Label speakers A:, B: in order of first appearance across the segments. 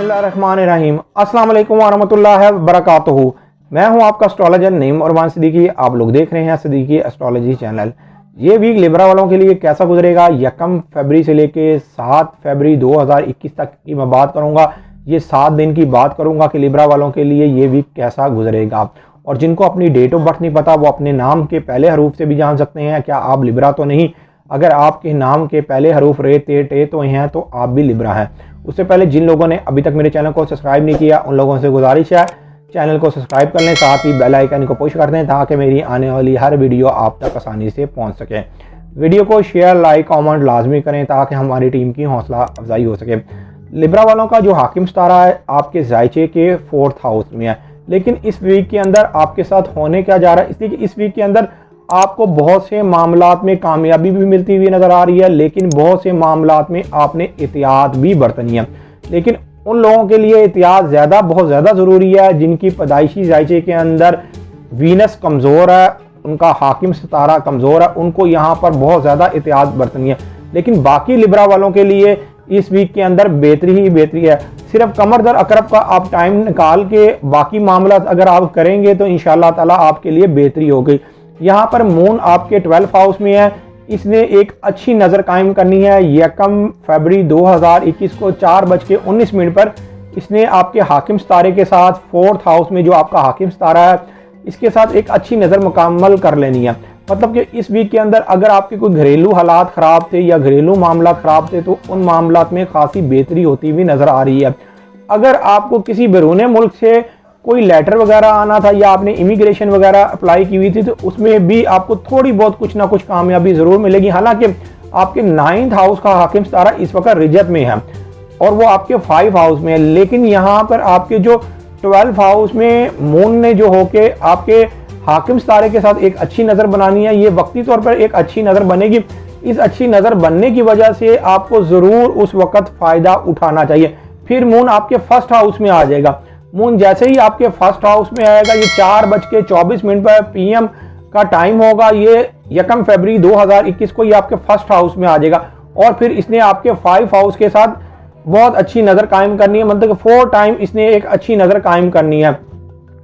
A: बिस्मिल्लाहिर्रहमानिर्रहीम। अस्सलाम वालेकुम वरहमतुल्लाहि वबरकातुहू। मैं हूं आपका एस्ट्रोलॉजर नेम और सिद्दीकी। आप लोग देख रहे हैं सिद्दीकी एस्ट्रोलॉजी चैनल। ये वीक लिब्रा वालों के लिए कैसा गुजरेगा, 1 फरवरी से लेके 7 फरवरी 2021 तक की मैं बात करूंगा। ये 7 दिन की बात करूंगा कि लिब्रा वालों के लिए ये वीक कैसा गुजरेगा। और जिनको अपनी डेट ऑफ बर्थ नहीं पता वो अपने नाम के पहले हरूफ से भी जान सकते हैं क्या आप लिब्रा तो नहीं। अगर आपके नाम के पहले हरूफ रे ते टे तो हैं तो आप भी लिब्रा हैं। उससे पहले जिन लोगों ने अभी तक मेरे चैनल को सब्सक्राइब नहीं किया उन लोगों से गुजारिश है चैनल को सब्सक्राइब कर लें, साथ ही बेल आइकन को पुश कर दें ताकि मेरी आने वाली हर वीडियो आप तक आसानी से पहुंच सके। वीडियो को शेयर लाइक कमेंट लाजमी करें ताकि हमारी टीम की हौसला अफजाई हो सके। लिब्रा वालों का जो हाकिम सितारा है आपके जायचे के 4th हाउस में है, लेकिन इस वीक के अंदर आपके साथ होने क्या जा रहा है, इसलिए कि इस वीक के अंदर आपको बहुत से मामलात में कामयाबी भी मिलती हुई नज़र आ रही है, लेकिन बहुत से मामलात में आपने एहतियात भी बरतनी है। लेकिन उन लोगों के लिए एहतियात बहुत ज़्यादा ज़रूरी है जिनकी पैदाइशी जायचे के अंदर वीनस कमज़ोर है, उनका हाकिम सितारा कमज़ोर है, उनको यहाँ पर बहुत ज़्यादा एहतियात बरतनी है। लेकिन बाकी लिब्रा वालों के लिए इस वीक के अंदर बेहतरी ही बेहतरी है। सिर्फ कमर दर अकरब का आप टाइम निकाल के बाकी मामला अगर आप करेंगे तो इंशाअल्लाह ताला आपके लिए बेहतरी हो गई। यहाँ पर मून आपके 12th हाउस में है, इसने एक अच्छी नज़र कायम करनी है। 1 फरवरी 2021 को 4:19 पर इसने आपके हाकिम सितारे के साथ 4th हाउस में जो आपका हाकिम सितारा है इसके साथ एक अच्छी नज़र मुकम्मल कर लेनी है। मतलब कि इस वीक के अंदर अगर आपके कोई घरेलू हालात ख़राब थे या घरेलू मामला ख़राब थे तो उन मामलात में खासी बेहतरी होती हुई नज़र आ रही है। अगर आपको किसी बैरून मुल्क से कोई लेटर वगैरह आना था या आपने इमिग्रेशन वगैरह अप्लाई की हुई थी तो उसमें भी आपको थोड़ी बहुत कुछ ना कुछ कामयाबी ज़रूर मिलेगी। हालांकि आपके 9th हाउस का हाकिम सितारा इस वक्त रिजत में है और वो आपके 5 हाउस में है, लेकिन यहाँ पर आपके जो 12th हाउस में मून ने जो होके आपके हाकिम सितारे के साथ एक अच्छी नज़र बनानी है, ये वक्ती तौर पर एक अच्छी नज़र बनेगी। इस अच्छी नज़र बनने की वजह से आपको ज़रूर उस वक़्त फ़ायदा उठाना चाहिए। फिर मून आपके 1st हाउस में आ जाएगा। मून जैसे ही आपके 1st हाउस में आएगा ये 4:24 पर PM का टाइम होगा, ये 1 फरवरी 2021 को ये आपके 1st हाउस में आ जाएगा और फिर इसने आपके 5 हाउस के साथ बहुत अच्छी नज़र कायम करनी है। मतलब 4 टाइम इसने एक अच्छी नज़र कायम करनी है।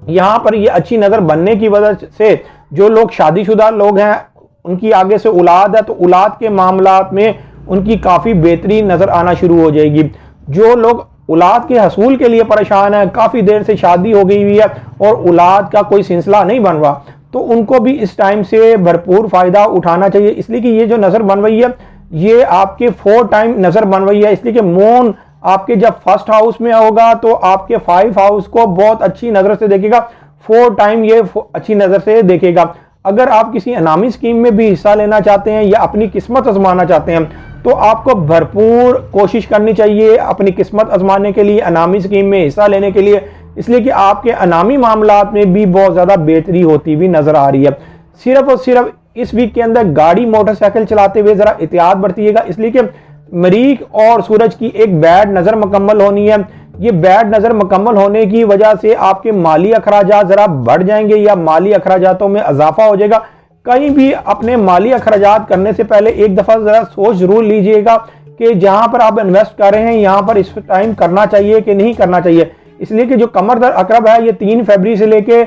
A: यहाँ पर ये अच्छी नज़र बनने की वजह से जो लोग शादीशुदा लोग हैं उनकी आगे से औलाद है तो औलाद के मामलात में उनकी काफ़ी बेहतरीन नज़र आना शुरू हो जाएगी। जो लोग औलाद के हसूल के लिए परेशान है, काफ़ी देर से शादी हो गई हुई है और औलाद का कोई सिलसिला नहीं बन रहा तो उनको भी इस टाइम से भरपूर फ़ायदा उठाना चाहिए। इसलिए कि ये जो नज़र बन रही है ये आपके 4 टाइम नज़र बन रही है, इसलिए कि मून आपके जब 1st हाउस में होगा तो आपके 5 हाउस को बहुत अच्छी नज़र से देखेगा, 4 टाइम ये अच्छी नज़र से देखेगा। अगर आप किसी अनामी स्कीम में भी हिस्सा लेना चाहते हैं या अपनी किस्मत आजमाना चाहते हैं तो आपको भरपूर कोशिश करनी चाहिए अपनी किस्मत आजमाने के लिए, अनामी स्कीम में हिस्सा लेने के लिए, इसलिए कि आपके अनामी मामलात में भी बहुत ज़्यादा बेहतरी होती हुई नज़र आ रही है। सिर्फ और सिर्फ इस वीक के अंदर गाड़ी मोटरसाइकिल चलाते हुए ज़रा एहतियात बरतिएगा, इसलिए कि मरीख और सूरज की एक बैड नज़र मुकम्मल होनी है। ये बैड नज़र मुकम्मल होने की वजह से आपके माली अखराजात ज़रा बढ़ जाएंगे या माली अखराजातों में इजाफा हो जाएगा। कहीं भी अपने माली अखराजात करने से पहले एक दफ़ा ज़रा सोच जरूर लीजिएगा कि जहाँ पर आप इन्वेस्ट कर रहे हैं यहाँ पर इस टाइम करना चाहिए कि नहीं करना चाहिए। इसलिए कि जो कमर दर अकरब है ये 3 फरवरी से लेके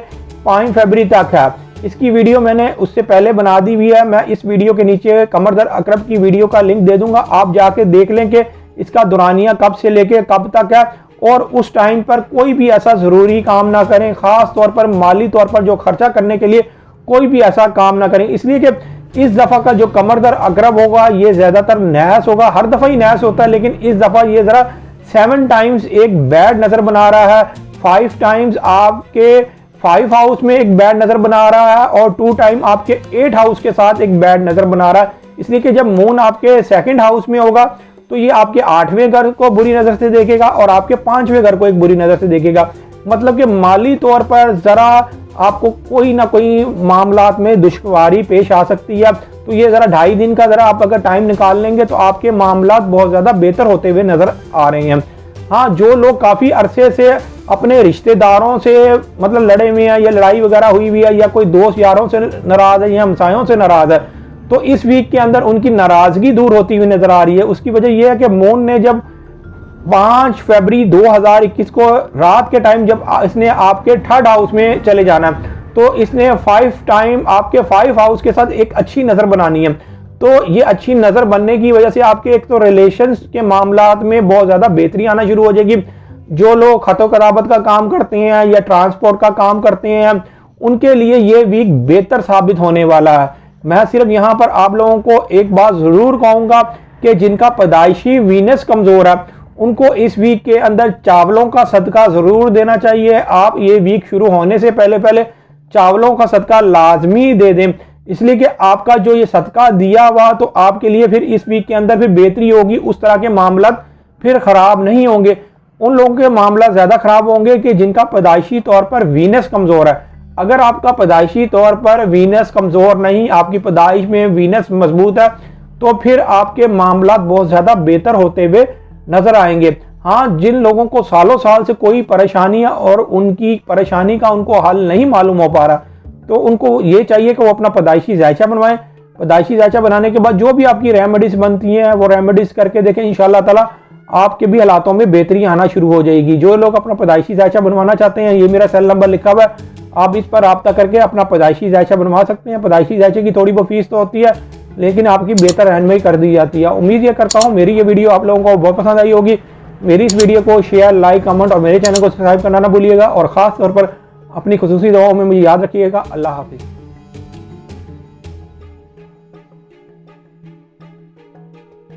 A: 5 फरवरी तक है। इसकी वीडियो मैंने उससे पहले बना दी हुई है, मैं इस वीडियो के नीचे कमर दर अकरब की वीडियो का लिंक दे दूंगा, आप जाके देख लें कि इसका दुरानिया कब से लेके कब तक है। और उस टाइम पर कोई भी ऐसा ज़रूरी काम ना करें, ख़ास तौर पर माली तौर पर जो खर्चा करने के लिए कोई भी ऐसा काम ना करें, इसलिए कि इस दफ़ा का जो कमर दर अकरब होगा ये ज़्यादातर नहस होगा। हर दफ़ा ही नहस होता है लेकिन इस दफ़ा ये ज़रा 7 टाइम्स एक बैड नज़र बना रहा है, 5 टाइम्स आपके 5 हाउस में एक बैड नज़र बना रहा है और 2 टाइम आपके 8 हाउस के साथ एक बैड नज़र बना रहा है। इसलिए कि जब मून आपके 2nd हाउस में होगा तो ये आपके 8वें घर को बुरी नज़र से देखेगा और आपके 5वें घर को एक बुरी नज़र से देखेगा। मतलब कि माली तौर पर ज़रा आपको कोई ना कोई मामलात में दुश्वारी पेश आ सकती है, तो ये ज़रा 2.5 दिन का ज़रा आप अगर टाइम निकाल लेंगे तो आपके मामलात बहुत ज़्यादा बेहतर होते हुए नज़र आ रहे हैं। हाँ, जो लोग काफ़ी अरसे से अपने रिश्तेदारों से मतलब लड़े हुए हैं या लड़ाई वगैरह हुई हुई है या कोई दोस्त यारों से नाराज़ है या हमसायों से नाराज़ है तो इस वीक के अंदर उनकी नाराज़गी दूर होती हुई नज़र आ रही है। उसकी वजह यह है कि मून ने जब 5 फरवरी 2021 को रात के टाइम जब इसने आपके 3rd हाउस में चले जाना है, तो इसने 5 टाइम आपके 5 हाउस के साथ एक अच्छी नज़र बनानी है। तो ये अच्छी नज़र बनने की वजह से आपके एक तो रिलेशंस के मामलात में बहुत ज़्यादा बेहतरी आना शुरू हो जाएगी। जो लोग खतो किताबत का काम करते हैं या ट्रांसपोर्ट का काम करते हैं, उनके लिए ये वीक बेहतर साबित होने वाला है। मैं सिर्फ यहाँ पर आप लोगों को एक बात ज़रूर कहूँगा कि जिनका पैदाइशी वीनस कमज़ोर है, उनको इस वीक के अंदर चावलों का सदका ज़रूर देना चाहिए। आप ये वीक शुरू होने से पहले चावलों का सदका लाजमी दे दें, इसलिए कि आपका जो ये सदका दिया हुआ तो आपके लिए फिर इस वीक के अंदर फिर बेहतरी होगी। उस तरह के मामला फिर ख़राब नहीं होंगे। उन लोगों के मामला ज़्यादा ख़राब होंगे कि जिनका पैदाइशी तौर पर वीनस कमज़ोर है। अगर आपका पैदाइशी तौर पर वीनस कमज़ोर नहीं, आपकी पैदाइश में वीनस मजबूत है, तो फिर आपके मामला बहुत ज़्यादा बेहतर होते हुए नज़र आएंगे। हाँ, जिन लोगों को सालों साल से कोई परेशानी है और उनकी परेशानी का उनको हल नहीं मालूम हो पा रहा, तो उनको ये चाहिए कि वो अपना पैदाइशी जायचा बनवाएं। पैदाइशी जायचा बनाने के बाद जो भी आपकी रेमेडीज बनती हैं वो रेमेडीज करके देखें, इंशाल्लाह ताला आपके भी हालातों में बेहतरी आना शुरू हो जाएगी। जो लोग अपना पैदाइशी जायचा बनवाना चाहते हैं, ये मेरा सेल नंबर लिखा हुआ है, आप इस पर रब्ता करके अपना पैदाइशी जायचा बनवा सकते हैं। पैदाइशी जायचे की थोड़ी बहुत फीस तो होती है, लेकिन आपकी बेहतर रहनुमाई कर दी जाती है। उम्मीद ये करता हूँ मेरी ये वीडियो आप लोगों को बहुत पसंद आई होगी। मेरी इस वीडियो को शेयर, लाइक, कमेंट और मेरे चैनल को सब्सक्राइब करना ना भूलिएगा। और ख़ास तौर पर अपनी खुसूसी दुआओं में मुझे याद रखिएगा। अल्लाह हाफिज़।